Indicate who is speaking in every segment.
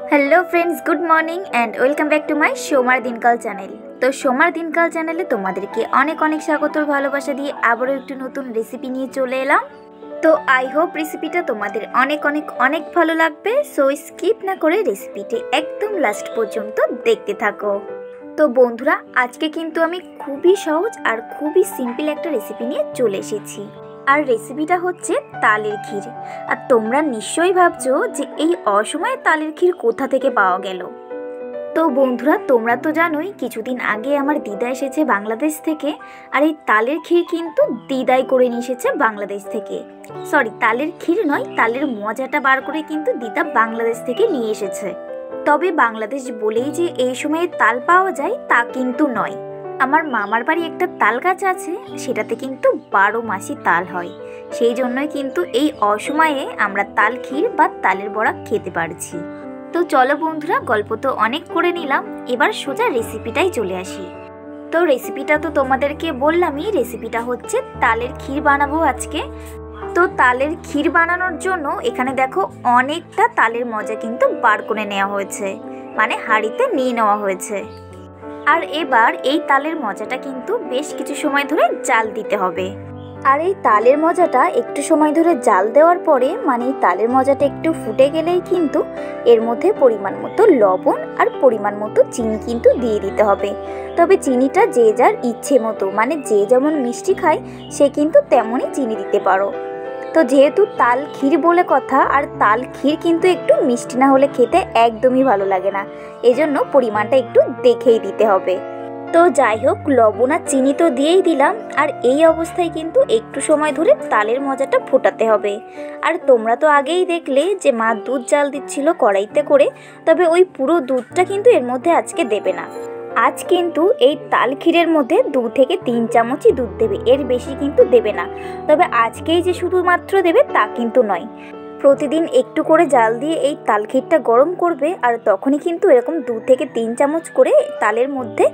Speaker 1: Hello friends, good morning and welcome back to my सोमार दिनकाल channel. तो सोमार दिनकाल चैनले तुम्हादेरके अनेक अनेक स्वागत और भालोबासा दिए आबारो एकटु नतून रेसिपि निये चले एलाम। तो आई होप रेसिपिटा तुम्हादेर अनेक अनेक अनेक भालो लागबे। सो स्किप ना करे रेसिपिटी एकदम लास्ट पर्यन्त देखते थाको। तो बंधुरा आजके किन्तु आमी खूबई सहज और खूबई सिम्पल एक रेसिपि निये चले एसेछि। আর রেসিপিটা হচ্ছে তালের ক্ষীর। আর তোমরা নিশ্চয়ই ভাবছো যে এই অসময়ে তালের ক্ষীর কোথা থেকে পাওয়া গেল। তো বন্ধুরা, তোমরা তো জানোই কিছুদিন আগে আমার দিদা এসেছে বাংলাদেশ থেকে। আর এই তালের ক্ষীর কিন্তু দিদাই করে নিয়ে এসেছে বাংলাদেশ থেকে। সরি, তালের ক্ষীর নয়, তালের মজাটা বার করে কিন্তু দিদা বাংলাদেশ থেকে নিয়ে এসেছে। তবে বাংলাদেশ বলেই যে এই সময়ে তাল পাওয়া যায় তা কিন্তু নয়। আমার মামার বাড়ি একটা তাল গাছ আছে, সেটাতে কিন্তু 12 মাসই তাল হয়। সেই জন্যই কিন্তু এই অসময়ে আমরা তাল ক্ষীর বা তালের বড়া খেতে পারছি। তো চলো বন্ধুরা, গল্প তো অনেক করে নিলাম, এবার সোজা রেসিপিটাই চলে আসি। তো রেসিপিটা তো তোমাদেরকে বললামই, রেসিপিটা হচ্ছে তালের ক্ষীর বানাবো আজকে। তো তালের ক্ষীর বানানোর জন্য এখানে দেখো অনেকটা তালের মজা কিন্তু বার করে নেওয়া হয়েছে, মানে হাঁড়িতে নিয়ে নেওয়া হয়েছে। আর এবার এই তালের মজাটা কিন্তু বেশ কিছু সময় ধরে জাল দিতে হবে। আর এই তালের মজাটা একটু সময় ধরে জাল দেওয়ার পরে, মানে এই তালের মজাটা একটু ফুটে গেলেই কিন্তু এর মধ্যে পরিমাণ মতো লবণ আর পরিমাণ মতো চিনি কিন্তু দিয়ে দিতে হবে। তবে চিনিটা যে যার ইচ্ছে মতো, মানে যে যেমন মিষ্টি খায় সে কিন্তু তেমনই চিনি দিতে পারো। তো যেহেতু তাল ক্ষীর বলে কথা, আর তাল ক্ষীর কিন্তু একটু মিষ্টি না হলে খেতে একদমই ভালো লাগে না, এজন্য পরিমাণটা একটু দেখেই দিতে হবে। তো যাই হোক, লবণ আর চিনি তো দিয়েই দিলাম। আর এই অবস্থায় কিন্তু একটু সময় ধরে তালের মজাটা ফোটাতে হবে। আর তোমরা তো আগেই দেখলে যে মা দুধ জাল দিচ্ছিল কড়াইতে করে, তবে ওই পুরো দুধটা কিন্তু এর মধ্যে আজকে দেবে না। আজ কিন্তু এই তাল ক্ষীরের মধ্যে 2 থেকে 3 চামচই দুধ দেবে, এর বেশি কিন্তু দেবে না। তবে আজকেই যে শুধুমাত্র দেবে তা কিন্তু নয়, প্রতিদিন একটু করে জাল দিয়ে এই তাল ক্ষীরটা গরম করবে, আর তখনই কিন্তু এরকম 2 থেকে 3 চামচ করে তালের মধ্যে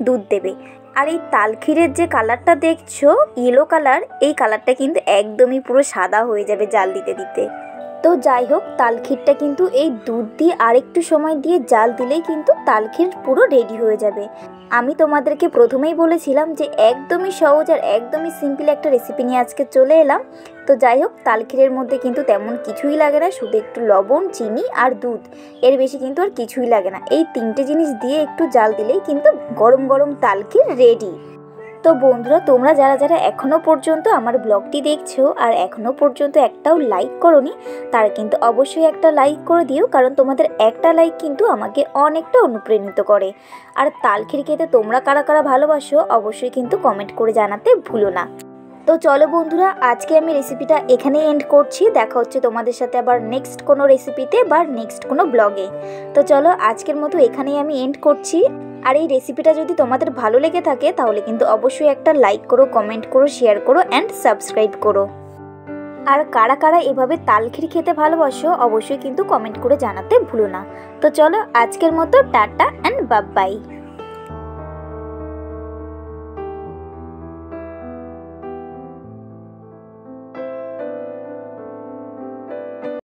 Speaker 1: দুধ দেবে। আর এই তাল ক্ষীরের যে কালারটা দেখছো ইয়েলো কালার, এই কালারটা কিন্তু একদমই পুরো সাদা হয়ে যাবে জাল দিতে দিতে। তো যাই হোক, তাল ক্ষীরটা কিন্তু এই দুধ দিয়ে আরেকটু সময় দিয়ে জাল দিলেই কিন্তু তাল ক্ষীর পুরো রেডি হয়ে যাবে। আমি তোমাদেরকে প্রথমেই বলেছিলাম যে একদমই সহজ আর একদমই সিম্পল একটা রেসিপি নিয়ে আজকে চলে এলাম। তো যাই হোক, তাল ক্ষীরের মধ্যে কিন্তু তেমন কিছুই লাগে না, শুধু একটু লবণ, চিনি আর দুধ, এর বেশি কিন্তু আর কিছুই লাগে না। এই 3টে জিনিস দিয়ে একটু জাল দিলেই কিন্তু গরম গরম তাল ক্ষীর রেডি। তো বন্ধুরা, তোমরা যারা যারা এখনও পর্যন্ত আমার ব্লগটি দেখছো আর এখনও পর্যন্ত একটাও লাইক করোনি, তারা কিন্তু অবশ্যই একটা লাইক করে দিও, কারণ তোমাদের একটা লাইক কিন্তু আমাকে অনেকটা অনুপ্রাণিত করে। আর তাল ক্ষীর খেতে তোমরা কারা কারা ভালোবাসো অবশ্যই কিন্তু কমেন্ট করে জানাতে ভুলো না। তো চলো বন্ধুরা, আজকে আমি রেসিপিটা এখানেই এন্ড করছি। দেখা হচ্ছে তোমাদের সাথে আবার নেক্সট কোনো রেসিপিতে বা নেক্সট কোনো ব্লগে। তো চলো, আজকের মতো এখানেই আমি এন্ড করছি। আর এই রেসিপিটা যদি তোমাদের ভালো লেগে থাকে তাহলে কিন্তু অবশ্যই একটা লাইক করো, কমেন্ট করো, শেয়ার করো অ্যান্ড সাবস্ক্রাইব করো। আর কারা কারা এভাবে তাল ক্ষীর খেতে ভালোবাসো অবশ্যই কিন্তু কমেন্ট করে জানাতে ভুলো না। তো চলো, আজকের মতো টাটা অ্যান্ড বাই বাই।